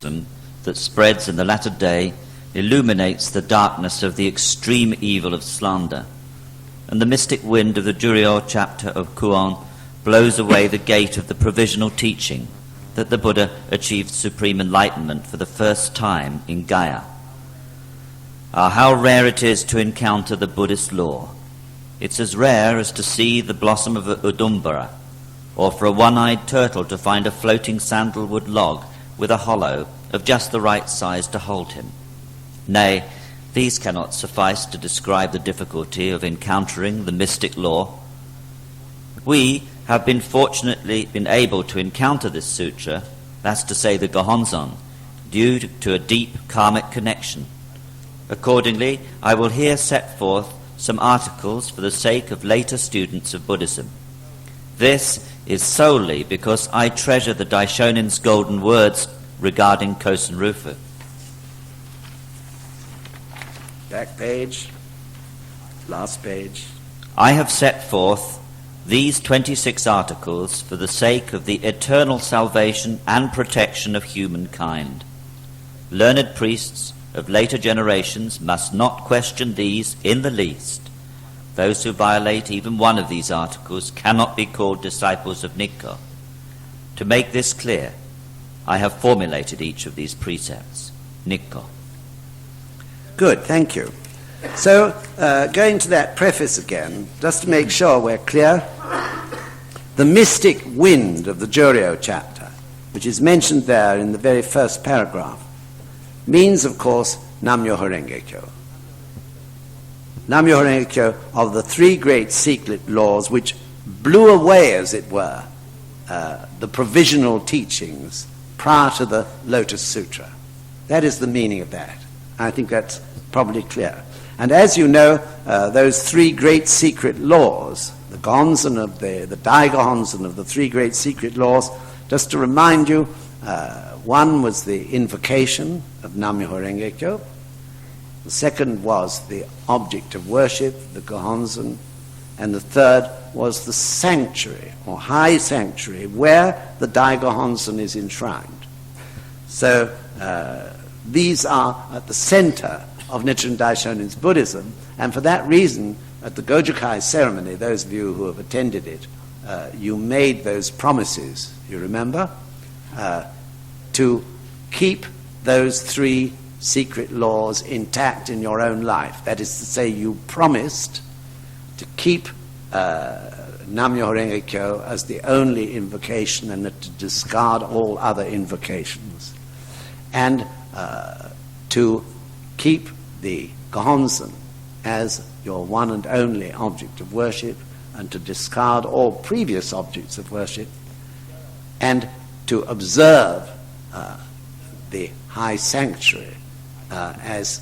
that spreads in the latter day illuminates the darkness of the extreme evil of slander, and the mystic wind of the Juryo chapter of Kuon blows away the gate of the provisional teaching that the Buddha achieved supreme enlightenment for the first time in Gaya. Ah, how rare it is to encounter the Buddhist law. It's as rare as to see the blossom of Udumbara, or for a one-eyed turtle to find a floating sandalwood log with a hollow of just the right size to hold him. Nay, these cannot suffice to describe the difficulty of encountering the mystic law. We have fortunately been able to encounter this sutra, that's to say the Gohonzon, due to a deep karmic connection. Accordingly, I will here set forth some articles for the sake of later students of Buddhism. This is solely because I treasure the Daishonin's golden words regarding Kosen Rufu. Back page, last page. I have set forth these 26 articles for the sake of the eternal salvation and protection of humankind. Learned priests of later generations must not question these in the least. Those who violate even one of these articles cannot be called disciples of Nikko. To make this clear, I have formulated each of these precepts. Nikko. Good, thank you. So, going to that preface again, just to make sure we're clear, the mystic wind of the Juryo chapter, which is mentioned there in the very first paragraph, means, of course, Nam-myoho Renge-kyo. Nam-myoho Renge-kyo of the three great secret laws which blew away, as it were, the provisional teachings prior to the Lotus Sutra. That is the meaning of that. I think that's probably clear. And as you know, those three great secret laws, the Gonzen of the Daigohonzen of the three great secret laws, just to remind you, one was the invocation of Nam-myoho Renge-kyo. The second was the object of worship, the Gohonzen. And the third was the sanctuary, or high sanctuary, where the Daigohonzen is enshrined. So these are at the center of Nichiren Daishonin's Buddhism, and for that reason, at the Gojukai ceremony, those of you who have attended it, you made those promises, you remember, to keep those three secret laws intact in your own life. That is to say, you promised to keep Nam-myoho Renge-kyo as the only invocation and to discard all other invocations. And to keep the Gohonzen as your one and only object of worship, and to discard all previous objects of worship, and to observe the high sanctuary as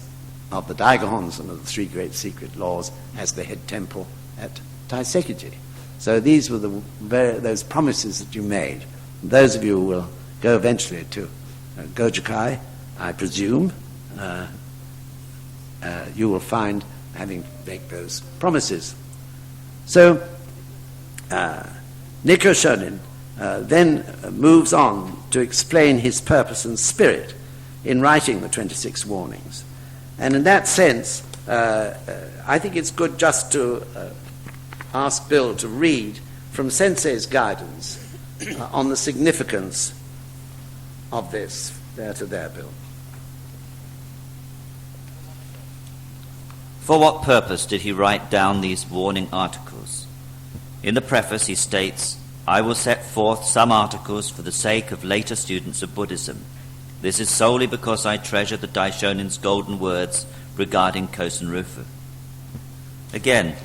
of the Daigohonzen of the three great secret laws as the head temple at Taisekiji. So these were those promises that you made. Those of you who will go eventually to Gojukai, I presume, you will find having made those promises. So Nikko Shonin then moves on to explain his purpose and spirit in writing the 26 warnings. And in that sense, I think it's good just to ask Bill to read from Sensei's guidance on the significance of this. There to there, Bill. For what purpose did he write down these warning articles? In the preface he states, I will set forth some articles for the sake of later students of Buddhism. This is solely because I treasure the Daishonin's golden words regarding Kosen Rufu. Again,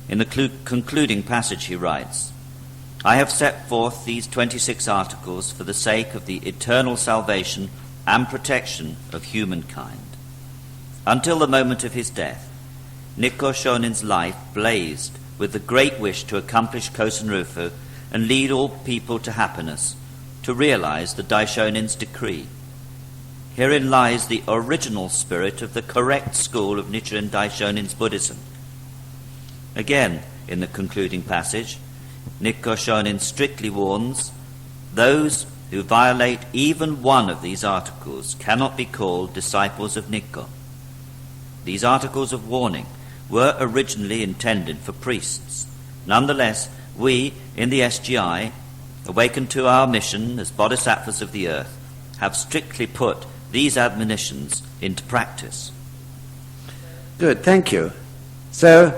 in the concluding passage he writes, I have set forth these 26 articles for the sake of the eternal salvation and protection of humankind. Until the moment of his death, Nikko Shonin's life blazed with the great wish to accomplish Kosen Rufu and lead all people to happiness, to realize the Daishonin's decree. Herein lies the original spirit of the correct school of Nichiren Daishonin's Buddhism. Again, in the concluding passage, Nikko Shonin strictly warns those who violate even one of these articles cannot be called disciples of Nikko. These articles of warning were originally intended for priests. Nonetheless, we in the SGI, awakened to our mission as bodhisattvas of the earth, have strictly put these admonitions into practice. Good, thank you. So,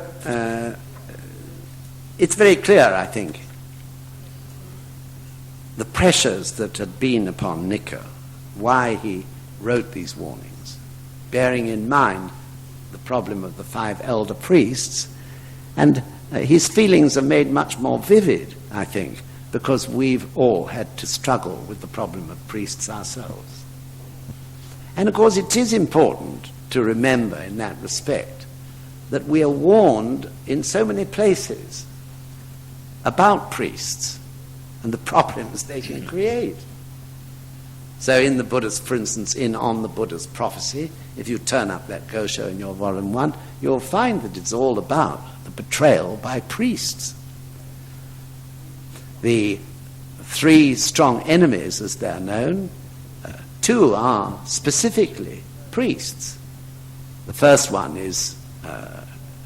it's very clear, I think, the pressures that had been upon Nikko, why he wrote these warnings, bearing in mind the problem of the 5 elder priests, and his feelings are made much more vivid, I think, because we've all had to struggle with the problem of priests ourselves. And of course it is important to remember in that respect that we are warned in so many places about priests and the problems they can create. So in the Buddha's, for instance, On the Buddha's Prophecy, if you turn up that Gosho in your volume 1, you'll find that it's all about the betrayal by priests. The 3 strong enemies, as they're known, 2 are specifically priests. The first one is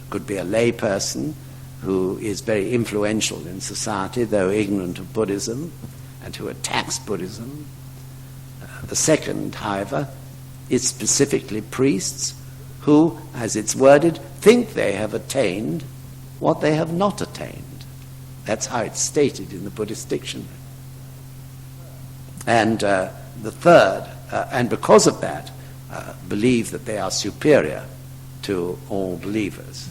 could be a lay person who is very influential in society, though ignorant of Buddhism, and who attacks Buddhism. The second, however, is specifically priests who, as it's worded, think they have attained what they have not attained. That's how it's stated in the Buddhist dictionary. And the third, and because of that, believe that they are superior to all believers.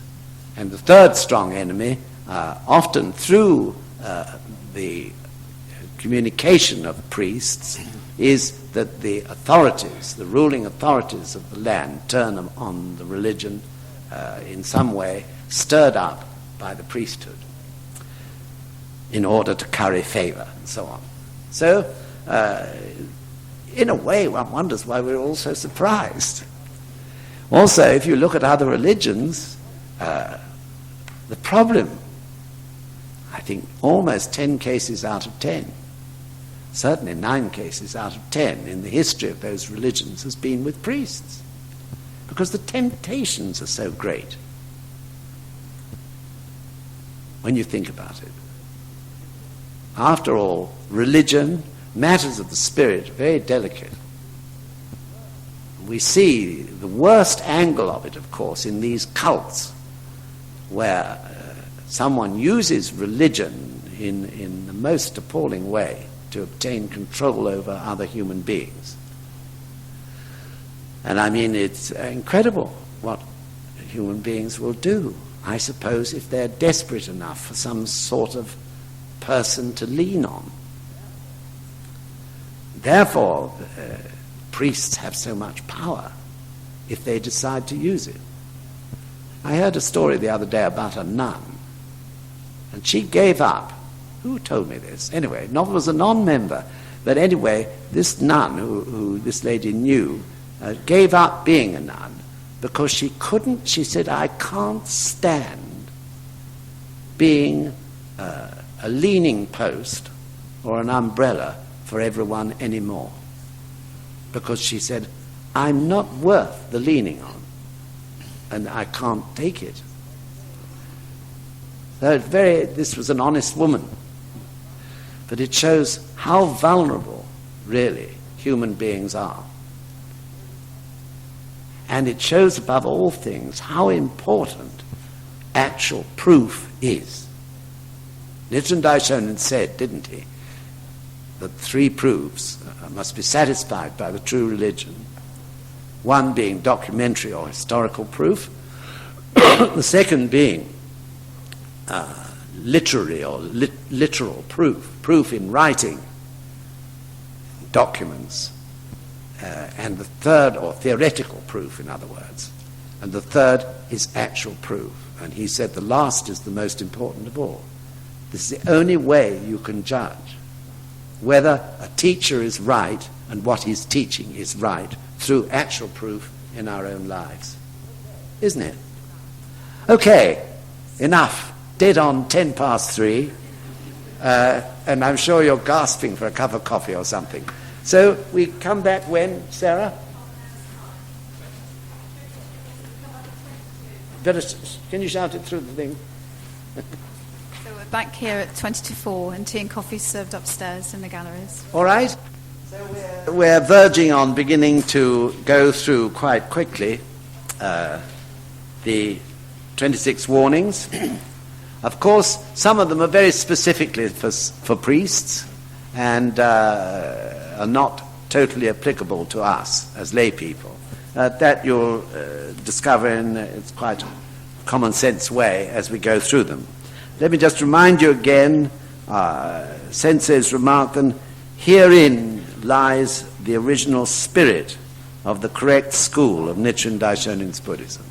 And the third strong enemy, often through the communication of priests, is that the authorities, the ruling authorities of the land, turn on the religion in some way, stirred up by the priesthood in order to curry favor and so on. So, in a way, one wonders why we're all so surprised. Also, if you look at other religions, the problem, I think almost 10 cases out of 10, certainly 9 cases out of 10 in the history of those religions has been with priests, because the temptations are so great when you think about it. After all, religion, matters of the spirit, are very delicate. We see the worst angle of it, of course, in these cults, where someone uses religion in the most appalling way to obtain control over other human beings. And I mean, it's incredible what human beings will do, I suppose, if they're desperate enough for some sort of person to lean on. Therefore, priests have so much power if they decide to use it. I heard a story the other day about a nun, and she gave up. Who told me this? Anyway, it was a non-member, but anyway, this nun, who this lady knew, gave up being a nun because she couldn't, she said, I can't stand being a leaning post or an umbrella for everyone anymore. Because she said, I'm not worth the leaning on, and I can't take it. So this was an honest woman. But it shows how vulnerable, really, human beings are. And it shows, above all things, how important actual proof is. Nichiren Daishonin said, didn't he, that 3 proofs must be satisfied by the true religion. One being documentary or historical proof, the second being literary or literal proof in writing, documents, and the third, or theoretical proof, in other words, and the third is actual proof. And he said the last is the most important of all. This is the only way you can judge whether a teacher is right and what he's teaching is right, through actual proof in our own lives. Isn't it? Okay, enough. Dead on 3:10. And I'm sure you're gasping for a cup of coffee or something. So we come back when, Sarah? Can you shout it through the thing? So we're back here at 20 to 4 and tea and coffee served upstairs in the galleries. All right. So we're verging on beginning to go through quite quickly the 26 warnings. Of course, some of them are very specifically for priests and are not totally applicable to us as lay people. That you'll discover in it's quite a common sense way as we go through them. Let me just remind you again, Sensei's remark, that herein lies the original spirit of the correct school of Nichiren Daishonin's Buddhism.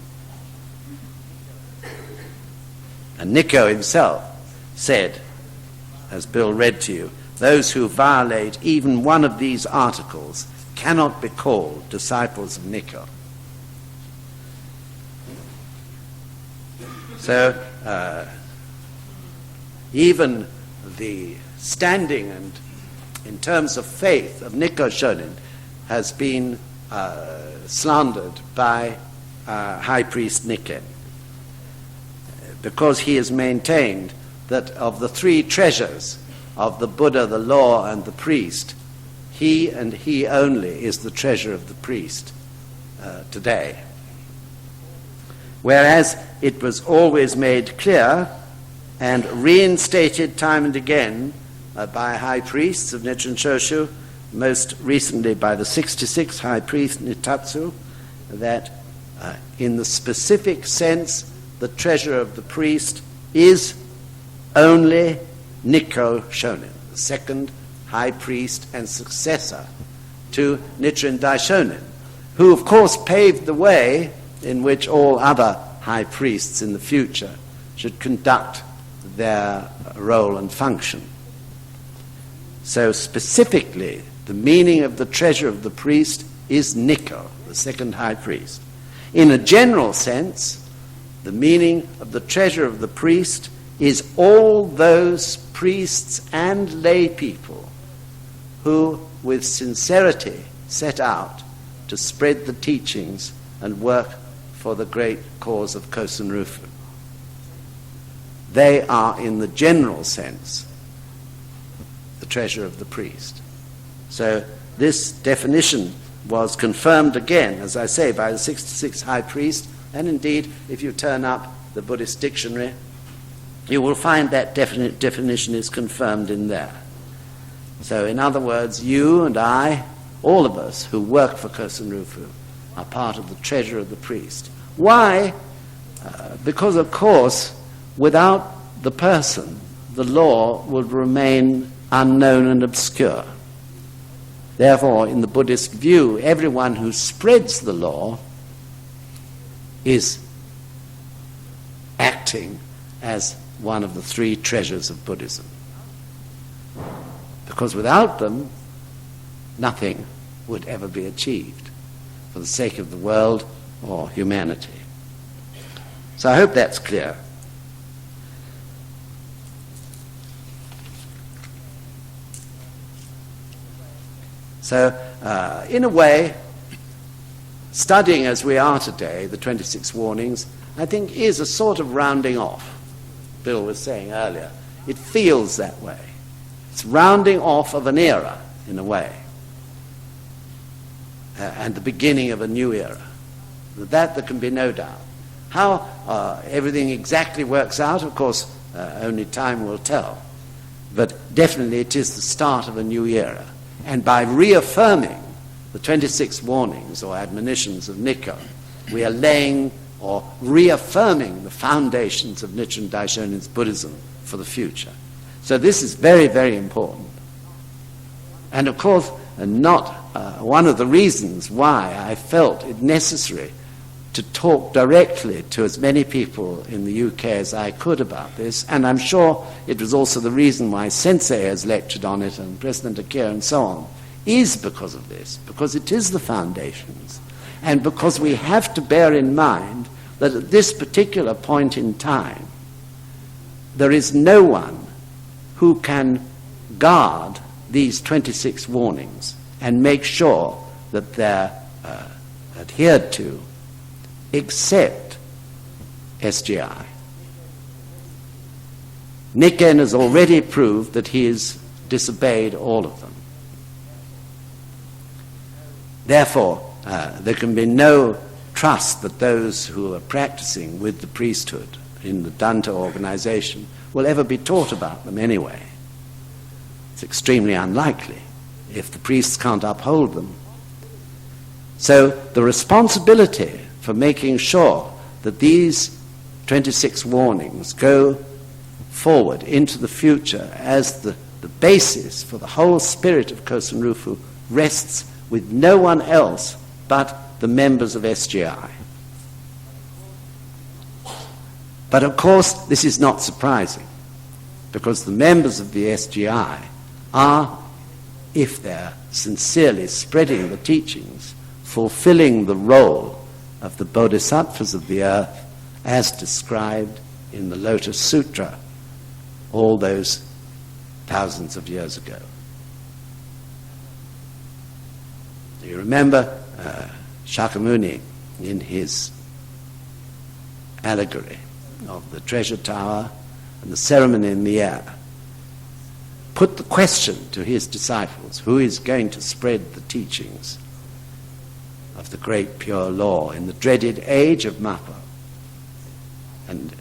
And Nikko himself said, as Bill read to you, those who violate even one of these articles cannot be called disciples of Nikko. So even the standing and in terms of faith of Nikko Shonin has been slandered by High Priest Nikken, because he has maintained that of the three treasures of the Buddha, the law, and the priest, he and he only is the treasure of the priest today. Whereas it was always made clear and reinstated time and again by high priests of Nichiren Shoshu, most recently by the 66th high priest Nitatsu, that in the specific sense the treasure of the priest is only Nikko Shonin, the second high priest and successor to Nichiren Daishonin, who of course paved the way in which all other high priests in the future should conduct their role and function. So specifically, the meaning of the treasure of the priest is Nikko, the second high priest. In a general sense, the meaning of the treasure of the priest is all those priests and lay people who, with sincerity, set out to spread the teachings and work for the great cause of Kosen Rufu. They are, in the general sense, the treasure of the priest. So this definition was confirmed again, as I say, by the 66th high priest, and indeed, if you turn up the Buddhist dictionary, you will find that definition is confirmed in there. So in other words, you and I, all of us who work for Kosen Rufu, are part of the treasure of the priest. Why? Because, of course, without the person, the law would remain unknown and obscure. Therefore, in the Buddhist view, everyone who spreads the law is acting as one of the three treasures of Buddhism. Because without them, nothing would ever be achieved for the sake of the world or humanity. So I hope that's clear. So, in a way, studying as we are today, the 26 warnings, I think is a sort of rounding off. Bill was saying earlier, it feels that way. It's rounding off of an era, in a way, and the beginning of a new era. That there can be no doubt. How everything exactly works out, of course, only time will tell. But definitely it is the start of a new era. And by reaffirming the 26 warnings or admonitions of Nikko, we are laying or reaffirming the foundations of Nichiren Daishonin's Buddhism for the future. So this is very, very important. And of course, not one of the reasons why I felt it necessary to talk directly to as many people in the UK as I could about this, and I'm sure it was also the reason why Sensei has lectured on it and President Akira and so on, is because of this, because it is the foundations, and because we have to bear in mind that at this particular point in time, there is no one who can guard these 26 warnings and make sure that they're adhered to, except SGI. Nikko has already proved that he has disobeyed all of them. Therefore, there can be no trust that those who are practicing with the priesthood in the Danta organization will ever be taught about them anyway. It's extremely unlikely if the priests can't uphold them. So the responsibility for making sure that these 26 warnings go forward into the future as the basis for the whole spirit of Kosen Rufu rests with no one else but the members of SGI. But of course, this is not surprising, because the members of the SGI are, if they're sincerely spreading the teachings, fulfilling the role of the bodhisattvas of the earth as described in the Lotus Sutra all those thousands of years ago. You remember Shakyamuni in his allegory of the treasure tower and the ceremony in the air put the question to his disciples, who is going to spread the teachings of the great pure law in the dreaded age of Mappa? And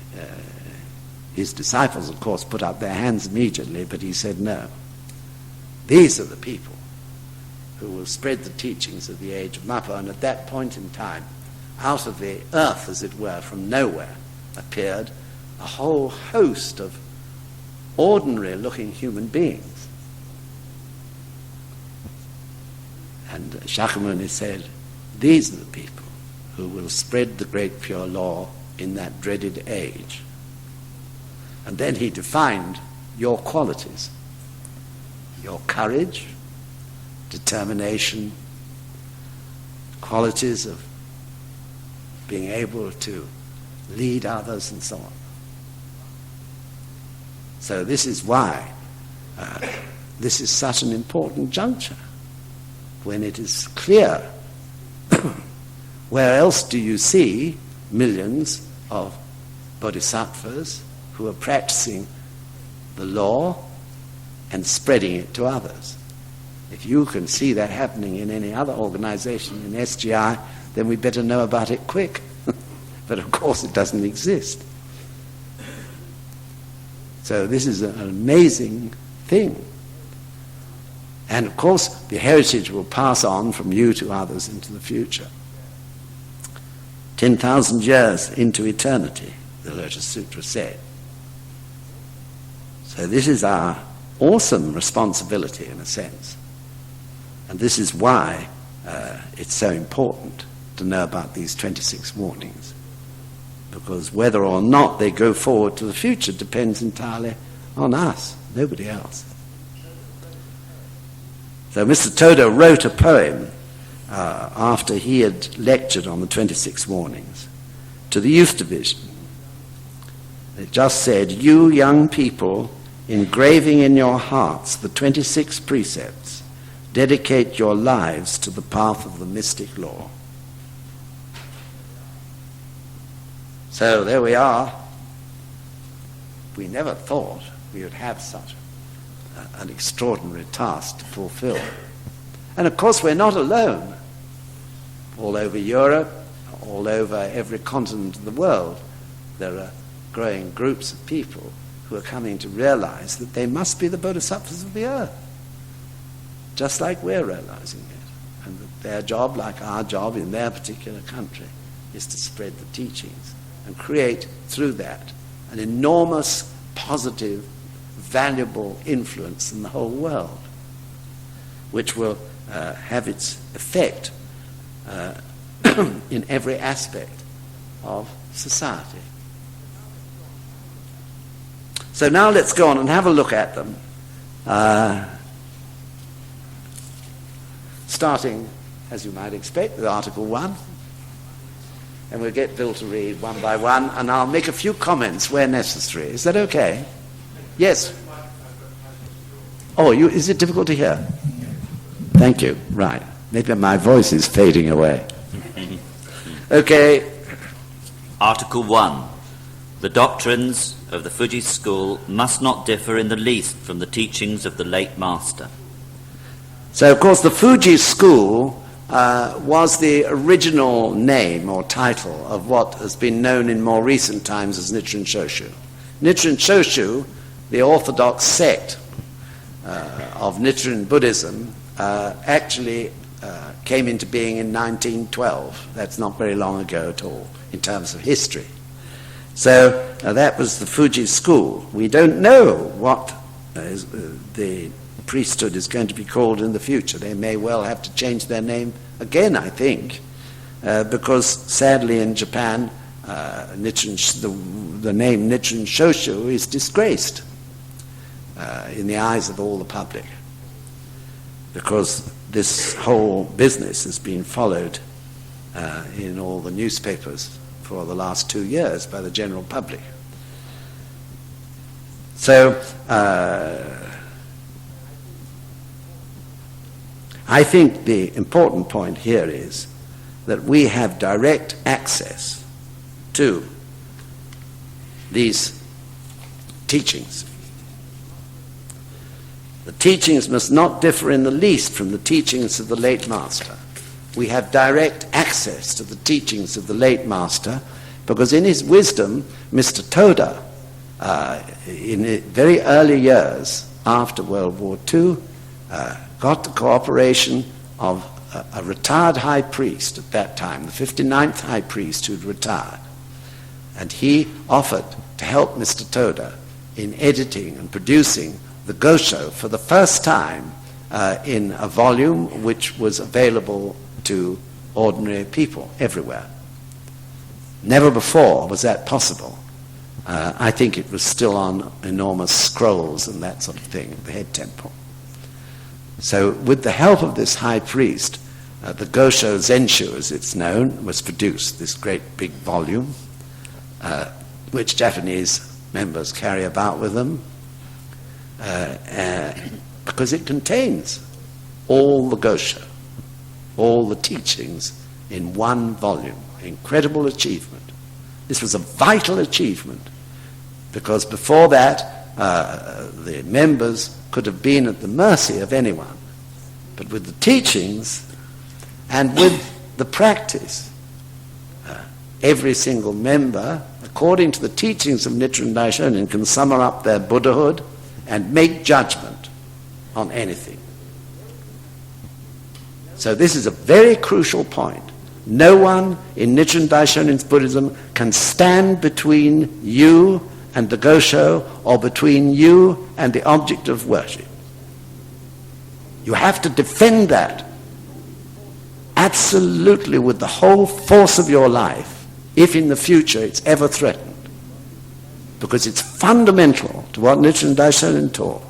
his disciples, of course, put up their hands immediately, but he said, no. These are the people who will spread the teachings of the age of Mappa. And at that point in time, out of the earth, as it were, from nowhere, appeared a whole host of ordinary-looking human beings. And Shakyamuni said, these are the people who will spread the great pure law in that dreaded age. And then he defined your qualities, your courage, determination, qualities of being able to lead others and so on. So this is why this is such an important juncture, when it is clear. Where else do you see millions of bodhisattvas who are practicing the law and spreading it to others? If you can see that happening in any other organization in SGI, then we better know about it quick. But of course it doesn't exist. So this is an amazing thing. And of course the heritage will pass on from you to others into the future. 10,000 years into eternity, the Lotus Sutra said. So this is our awesome responsibility in a sense. And this is why it's so important to know about these 26 warnings. Because whether or not they go forward to the future depends entirely on us, nobody else. So Mr. Todo wrote a poem after he had lectured on the 26 warnings to the youth division. It just said, you young people, engraving in your hearts the 26 precepts, dedicate your lives to the path of the mystic law. So there we are. We never thought we would have such an extraordinary task to fulfill. And of course we're not alone. All over Europe, all over every continent of the world, there are growing groups of people who are coming to realize that they must be the bodhisattvas of the earth, just like we're realizing it. And that their job, like our job in their particular country, is to spread the teachings and create through that an enormous, positive, valuable influence in the whole world, which will have its effect in every aspect of society. So now let's go on and have a look at them, starting, as you might expect, with Article 1. And we'll get Bill to read one by one, and I'll make a few comments where necessary. Is that okay? Yes. Oh, is it difficult to hear? Thank you. Right. Maybe my voice is fading away. Okay. Article 1. The doctrines of the Fuji school must not differ in the least from the teachings of the late master. So, of course, the Fuji school was the original name or title of what has been known in more recent times as Nichiren Shoshu. Nichiren Shoshu, the orthodox sect of Nichiren Buddhism, actually came into being in 1912. That's not very long ago at all in terms of history. So that was the Fuji school. We don't know what the priesthood is going to be called in the future. They may well have to change their name again, I think, because sadly in Japan, the name Nichiren Shoshu is disgraced in the eyes of all the public, because this whole business has been followed in all the newspapers for the last 2 years by the general public. So I think the important point here is that we have direct access to these teachings. The teachings must not differ in the least from the teachings of the late master. We have direct access to the teachings of the late master because in his wisdom, Mr. Toda, in very early years after World War II, got the cooperation of a retired high priest at that time, the 59th high priest who'd retired. And he offered to help Mr. Toda in editing and producing the Gosho for the first time in a volume which was available to ordinary people everywhere. Never before was that possible. I think it was still on enormous scrolls and that sort of thing at the head temple. So with the help of this high priest, the Gosho Zenshu, as it's known, was produced, this great big volume, which Japanese members carry about with them, because it contains all the Gosho, all the teachings in one volume. Incredible achievement. This was a vital achievement because before that the members could have been at the mercy of anyone. But with the teachings and with the practice, every single member, according to the teachings of Nichiren Daishonin, can sum up their Buddhahood and make judgment on anything. So this is a very crucial point. No one in Nichiren Daishonin's Buddhism can stand between you and the Gosho or between you and the object of worship. You have to defend that absolutely with the whole force of your life if in the future it's ever threatened, because it's fundamental to what Nichiren Daishonin taught.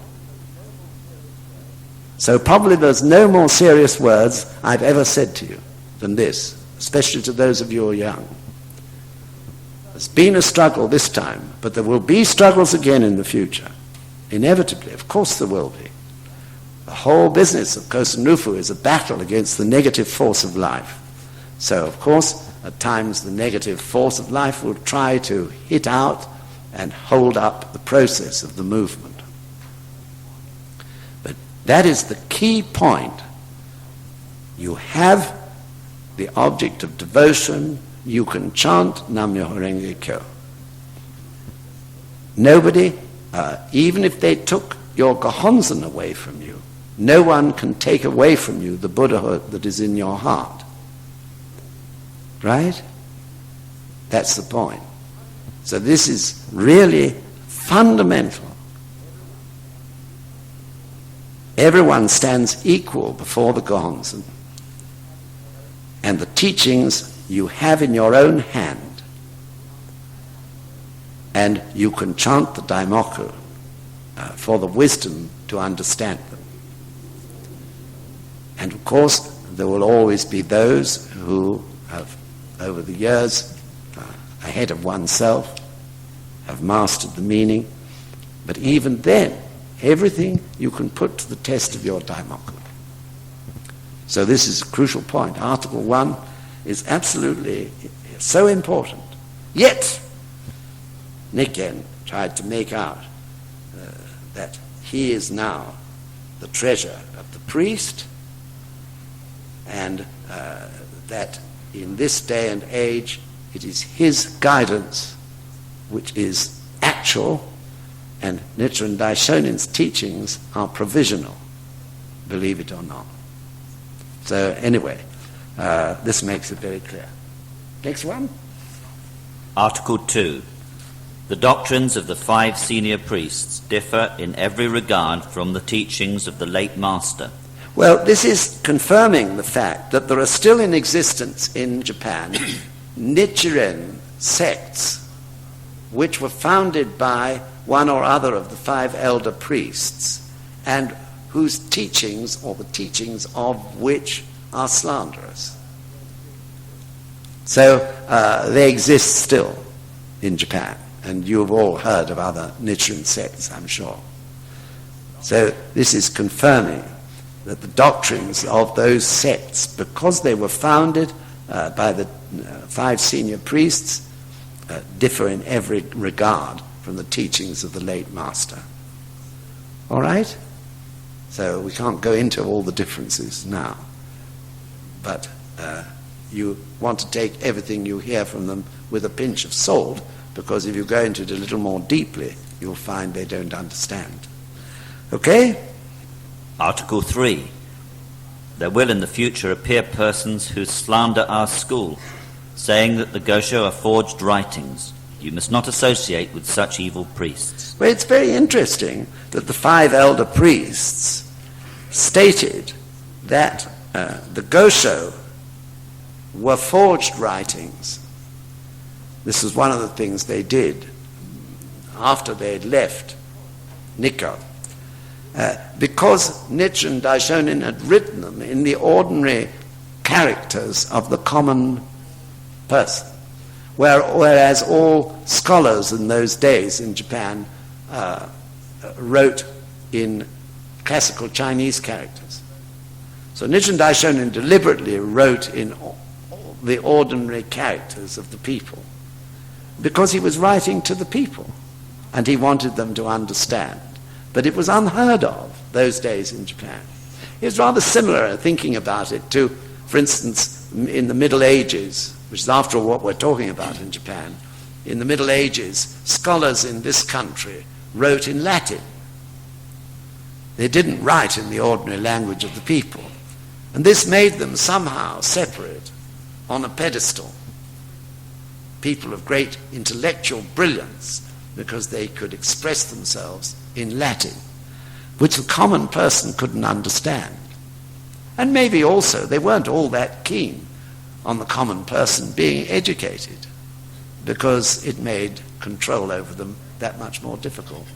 So probably there's no more serious words I've ever said to you than this, especially to those of you who are young. There's been a struggle this time, but there will be struggles again in the future. Inevitably, of course there will be. The whole business of Kosen Rufu is a battle against the negative force of life. So, of course, at times the negative force of life will try to hit out and hold up the process of the movement. But that is the key point. You have the object of devotion, you can chant Nam-myoho Renge Kyo. Nobody, even if they took your Gohonzon away from you, no one can take away from you the Buddhahood that is in your heart. Right? That's the point. So this is really fundamental. Everyone stands equal before the Gohonzon. And the teachings you have in your own hand. And you can chant the Daimoku for the wisdom to understand them. And of course, there will always be those who have, over the years, ahead of oneself, have mastered the meaning. But even then, everything you can put to the test of your daimoku. So this is a crucial point. Article 1 is absolutely so important. Yet, Nikken tried to make out that he is now the treasure of the priest, and that in this day and age it is his guidance which is actual, and Nichiren Daishonin's teachings are provisional, believe it or not. So anyway, this makes it very clear. Next one. Article 2. The doctrines of the 5 senior priests differ in every regard from the teachings of the late master. Well, this is confirming the fact that there are still in existence in Japan Nichiren sects which were founded by one or other of the 5 elder priests, and whose teachings, or the teachings of which, are slanderous. So they exist still in Japan, and you've all heard of other Nichiren sects, I'm sure. So this is confirming that the doctrines of those sects, because they were founded by the 5 senior priests, differ in every regard from the teachings of the late master. All right? So we can't go into all the differences now. But you want to take everything you hear from them with a pinch of salt, because if you go into it a little more deeply, you'll find they don't understand. Okay? Article 3. There will in the future appear persons who slander our school, saying that the Gosho are forged writings. You must not associate with such evil priests. Well, it's very interesting that the 5 elder priests stated that the Gosho were forged writings. This was one of the things they did after they had left Nikko. Because Nichiren Daishonin had written them in the ordinary characters of the common person, whereas all scholars in those days in Japan wrote in classical Chinese characters. So Nichiren Daishonin deliberately wrote in the ordinary characters of the people, because he was writing to the people, and he wanted them to understand. But it was unheard of those days in Japan. It was rather similar, thinking about it, to, for instance, in the Middle Ages, which is after all what we're talking about in Japan. In the Middle Ages, scholars in this country wrote in Latin. They didn't write in the ordinary language of the people. And this made them somehow separate on a pedestal. People of great intellectual brilliance, because they could express themselves in Latin, which the common person couldn't understand. And maybe also they weren't all that keen on the common person being educated, because it made control over them that much more difficult.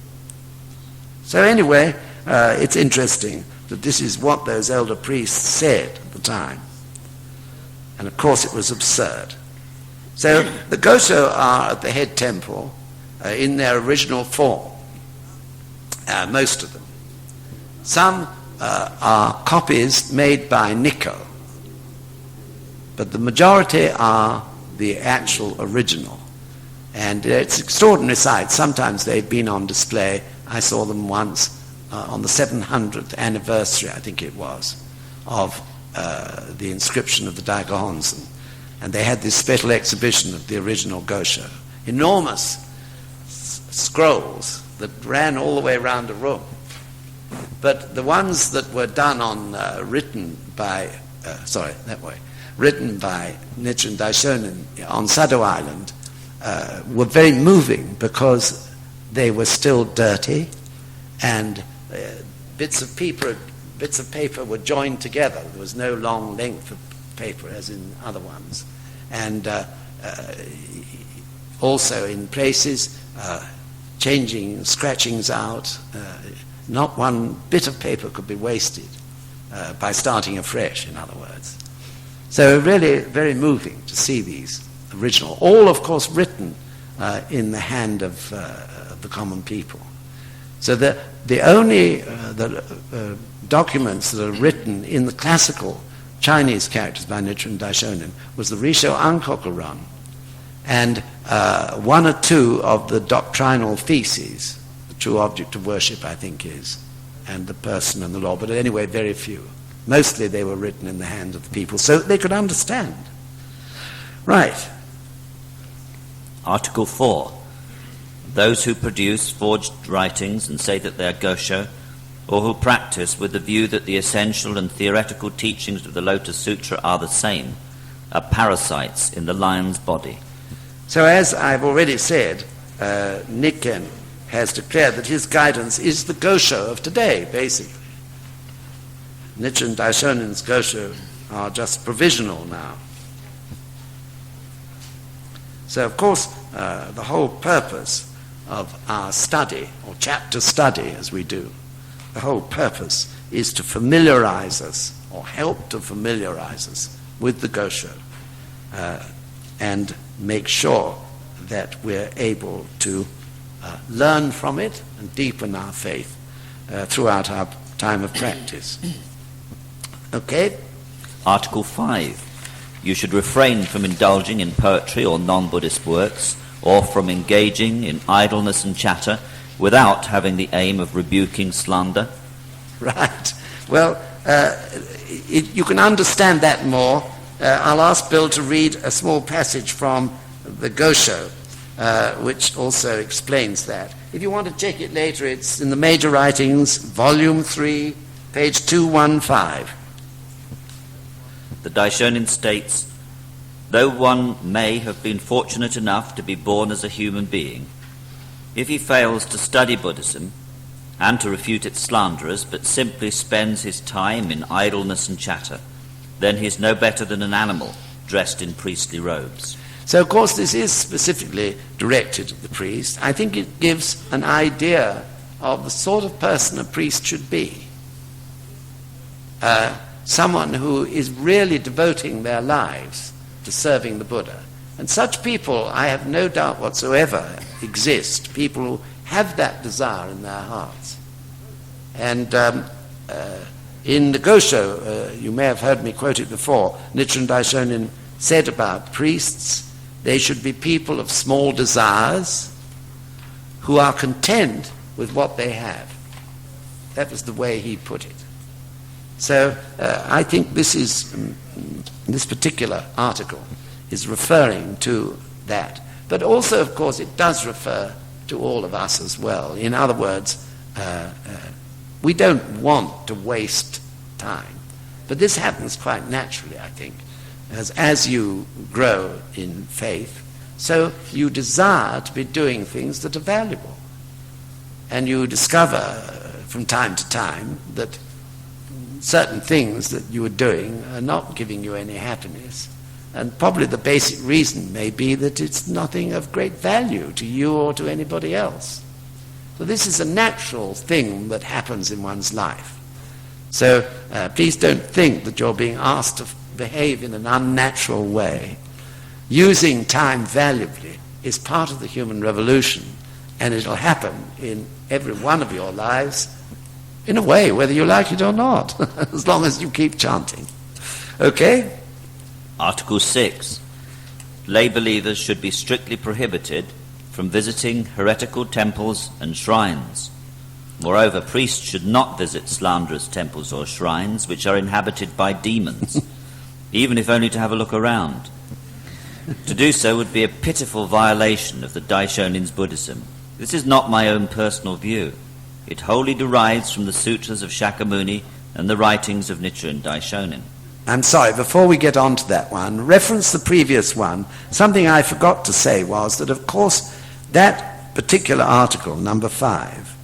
So anyway, it's interesting that this is what those elder priests said at the time. And of course it was absurd. So the Gosho are at the head temple in their original form, most of them. Some are copies made by Nikko, but the majority are the actual original. And it's extraordinary sight. Sometimes they've been on display. I saw them once on the 700th anniversary, I think it was, of the inscription of the Daigohonzan. And they had this special exhibition of the original Gosho. Enormous scrolls that ran all the way around the room. But the ones that were done on, written by Nichiren Daishonin on Sado Island, were very moving, because they were still dirty, and bits of paper were joined together. There was no long length of paper as in other ones. And also in places, changing scratchings out. Not one bit of paper could be wasted by starting afresh, in other words. So really very moving to see these original, all of course written in the hand of the common people. So the only documents that are written in the classical Chinese characters by Nichiren Daishonin was the Risho Ankoku-ron and one or two of the doctrinal theses, the true object of worship, I think, is, and the person and the law, but anyway, very few. Mostly they were written in the hands of the people so that they could understand. Right. Article 4. Those who produce forged writings and say that they are Gosho, or who practice with the view that the essential and theoretical teachings of the Lotus Sutra are the same, are parasites in the lion's body. So as I've already said, Nikko has declared that his guidance is the Gosho of today, basically. Nichiren Daishonin's Gosho are just provisional now. So, of course, the whole purpose of our study, or chapter study as we do, the whole purpose is to familiarize us, or help to familiarize us with the Gosho, and make sure that we're able to learn from it and deepen our faith throughout our time of practice. Okay? Article 5. You should refrain from indulging in poetry or non-Buddhist works, or from engaging in idleness and chatter without having the aim of rebuking slander. Right. Well, you can understand that more. I'll ask Bill to read a small passage from the Gosho, which also explains that. If you want to check it later, it's in the Major Writings, Volume 3, page 215. The Daishonin states, though one may have been fortunate enough to be born as a human being, if he fails to study Buddhism and to refute its slanderers, but simply spends his time in idleness and chatter, then he is no better than an animal dressed in priestly robes. So, of course, this is specifically directed at the priest. I think it gives an idea of the sort of person a priest should be. Someone who is really devoting their lives to serving the Buddha. And such people, I have no doubt whatsoever, exist. People who have that desire in their hearts. And in the Gosho, you may have heard me quote it before, Nichiren Daishonin said about priests, they should be people of small desires who are content with what they have. That was the way he put it. So I think this particular article is referring to that. But also, of course, it does refer to all of us as well. In other words, we don't want to waste time. But this happens quite naturally, I think. As you grow in faith, so you desire to be doing things that are valuable. And you discover from time to time that certain things that you are doing are not giving you any happiness. And probably the basic reason may be that it's nothing of great value to you or to anybody else. So this is a natural thing that happens in one's life. So please don't think that you're being asked to behave in an unnatural way. Using time valuably is part of the human revolution, and it'll happen in every one of your lives in a way, whether you like it or not, as long as you keep chanting. Okay? Article 6. Lay believers should be strictly prohibited from visiting heretical temples and shrines. Moreover, priests should not visit slanderous temples or shrines which are inhabited by demons, even if only to have a look around. To do so would be a pitiful violation of the Daishonin's Buddhism. This is not my own personal view. It wholly derives from the sutras of Shakyamuni and the writings of Nichiren Daishonin. I'm sorry, before we get on to that one, reference the previous one, something I forgot to say was that, of course, that particular article, number 5,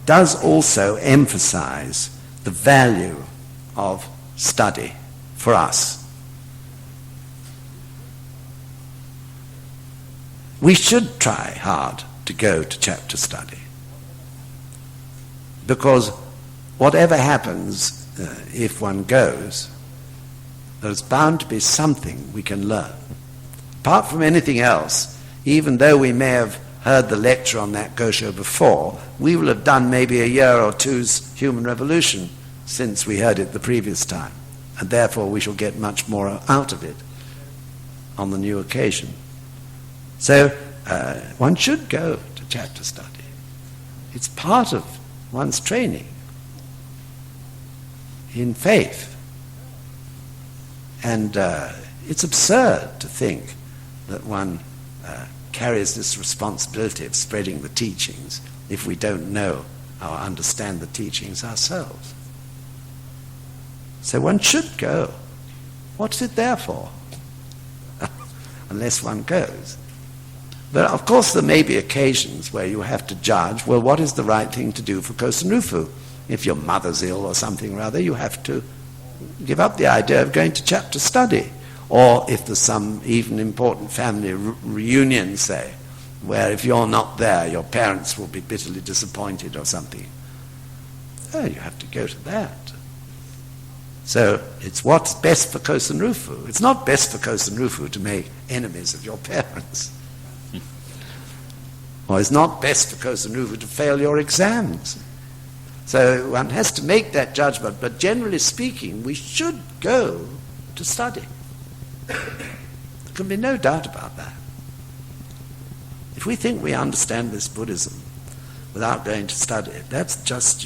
does also emphasize the value of study for us. We should try hard to go to chapter study, because whatever happens if one goes, there's bound to be something we can learn. Apart from anything else, even though we may have heard the lecture on that Gosho before, we will have done maybe a year or two's human revolution since we heard it the previous time, and therefore we shall get much more out of it on the new occasion. So one should go to chapter study. It's part of one's training in faith. And it's absurd to think that one carries this responsibility of spreading the teachings if we don't know or understand the teachings ourselves. So one should go. What's it there for? Unless one goes. But of course there may be occasions where you have to judge, well, what is the right thing to do for Kosen Rufu? If your mother's ill or something or other, you have to give up the idea of going to chapter study. Or if there's some even important family reunion, say, where if you're not there, your parents will be bitterly disappointed or something. Oh, you have to go to that. So it's what's best for Kosen Rufu. It's not best for Kosen Rufu to make enemies of your parents. Or it's not best for Kosen Rufu to fail your exams. So one has to make that judgment, but generally speaking, we should go to study. There can be no doubt about that. If we think we understand this Buddhism without going to study it, that's just,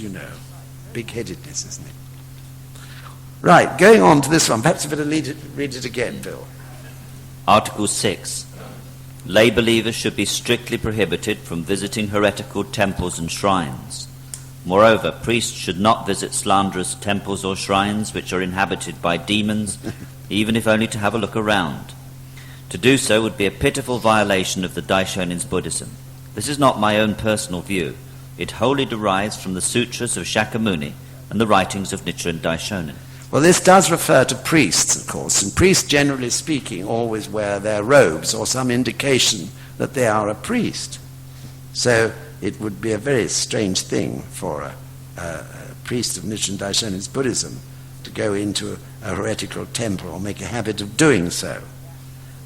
big-headedness, isn't it? Right, going on to this one. Perhaps you better read it again, Bill. Article 6. Lay believers should be strictly prohibited from visiting heretical temples and shrines. Moreover, priests should not visit slanderous temples or shrines which are inhabited by demons, even if only to have a look around. To do so would be a pitiful violation of the Daishonin's Buddhism. This is not my own personal view. It wholly derives from the sutras of Shakyamuni and the writings of Nichiren Daishonin. Well, this does refer to priests, of course, and priests, generally speaking, always wear their robes or some indication that they are a priest. So it would be a very strange thing for a priest of Nichiren Daishonin's Buddhism to go into a heretical temple or make a habit of doing so.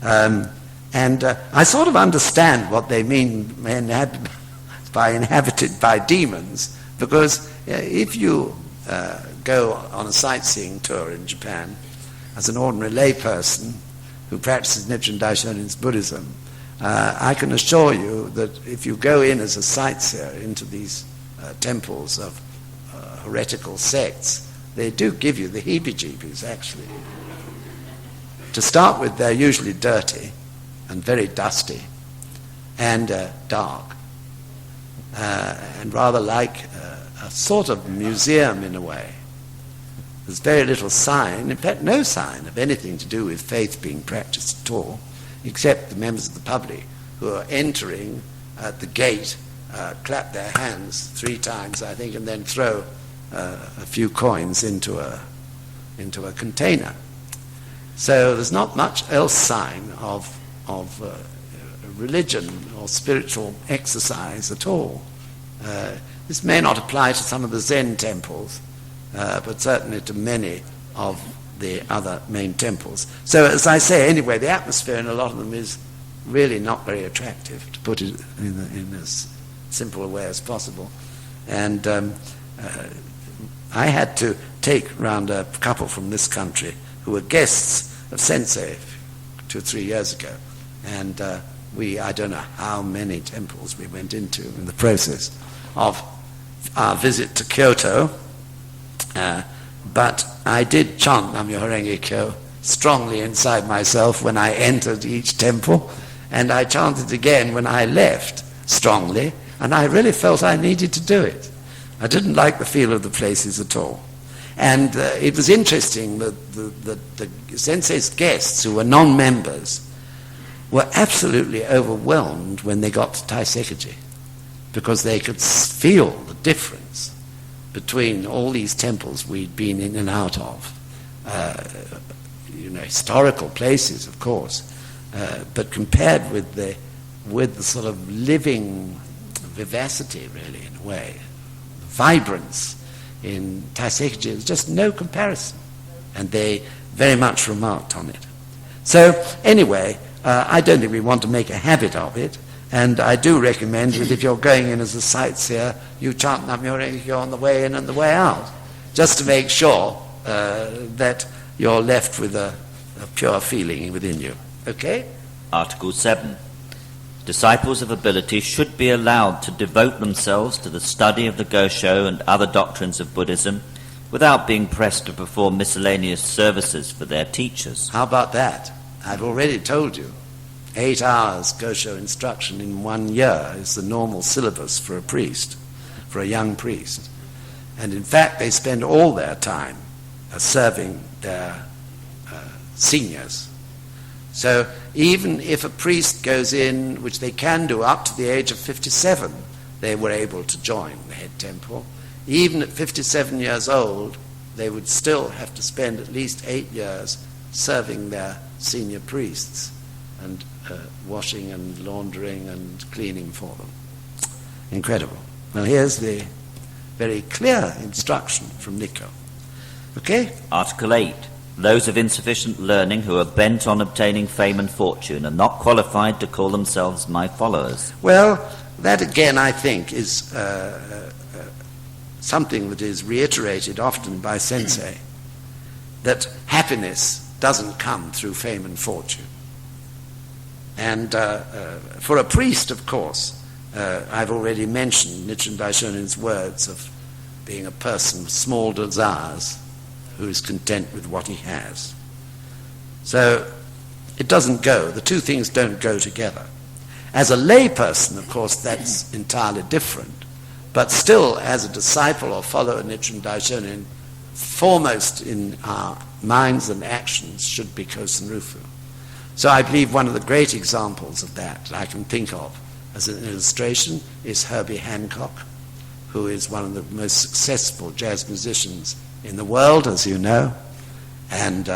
And I sort of understand what they mean by inhabited by demons, because if you go on a sightseeing tour in Japan as an ordinary layperson who practices Nichiren Daishonin's Buddhism, I can assure you that if you go in as a sightseer into these temples of heretical sects, they do give you the heebie-jeebies, actually. To start with, they're usually dirty and very dusty and dark and rather like a sort of museum in a way. There's very little sign, in fact no sign of anything to do with faith being practiced at all, except the members of the public who are entering at the gate, clap their hands 3 times, I think, and then throw a few coins into a container. So there's not much else sign of religion or spiritual exercise at all. This may not apply to some of the Zen temples, but certainly to many of the other main temples. So as I say, anyway, the atmosphere in a lot of them is really not very attractive, to put it in as simple a way as possible. And I had to take round a couple from this country who were guests of Sensei 2 or 3 years ago. And I don't know how many temples we went into in the process of our visit to Kyoto, but I did chant Nam-myoho Renge Kyo strongly inside myself when I entered each temple, and I chanted again when I left strongly, and I really felt I needed to do it. I didn't like the feel of the places at all. And it was interesting that the Sensei's guests, who were non-members, were absolutely overwhelmed when they got to Taisekaji, because they could feel the difference between all these temples we'd been in and out of. Historical places, of course, but compared with the sort of living vivacity, really, in a way, vibrance in Taisekaji, there's just no comparison. And they very much remarked on it. So, anyway, I don't think we want to make a habit of it. And I do recommend that if you're going in as a sightseer, you chant Nam-myoho-renge-kyo on the way in and the way out, just to make sure that you're left with a pure feeling within you. Okay? Article 7. Disciples of ability should be allowed to devote themselves to the study of the Gosho and other doctrines of Buddhism without being pressed to perform miscellaneous services for their teachers. How about that? I've already told you. 8 hours Gosho instruction in 1 year is the normal syllabus for a priest, for a young priest. And in fact, they spend all their time serving their seniors. So even if a priest goes in, which they can do up to the age of 57, they were able to join the head temple. Even at 57 years old, they would still have to spend at least 8 years serving their senior priests and washing and laundering and cleaning for them. Incredible. Now here's the very clear instruction from Nikko. Okay? Article 8. Those of insufficient learning who are bent on obtaining fame and fortune are not qualified to call themselves my followers. Well, that again, I think, is something that is reiterated often by Sensei, that happiness doesn't come through fame and fortune. And for a priest, of course, I've already mentioned Nichiren Daishonin's words of being a person of small desires who is content with what he has. So it doesn't go. The two things don't go together. As a lay person, of course, that's entirely different. But still, as a disciple or follower of Nichiren Daishonin, foremost in our minds and actions should be Kosen Rufu. So I believe one of the great examples of that I can think of as an illustration is Herbie Hancock, who is one of the most successful jazz musicians in the world, as you know, and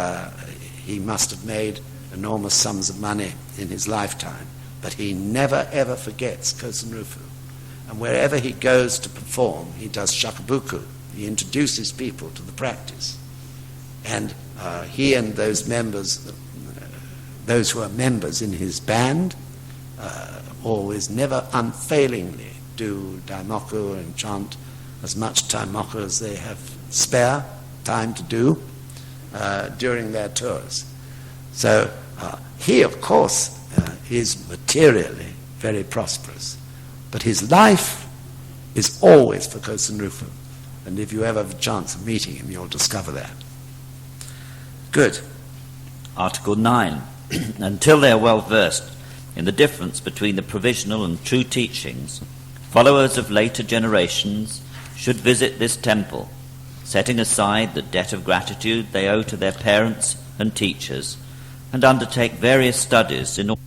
he must have made enormous sums of money in his lifetime, but he never ever forgets Kosen Rufu. And wherever he goes to perform, he does shakubuku. He introduces people to the practice. And he and those members, those who are members in his band, always never unfailingly do daimoku and chant as much daimoku as they have spare time to do during their tours. So he, of course, is materially very prosperous, but his life is always for Kosen Rufu. And if you ever have a chance of meeting him, you'll discover that. Good. Article 9. Until they are well versed in the difference between the provisional and true teachings, followers of later generations should visit this temple, setting aside the debt of gratitude they owe to their parents and teachers, and undertake various studies in order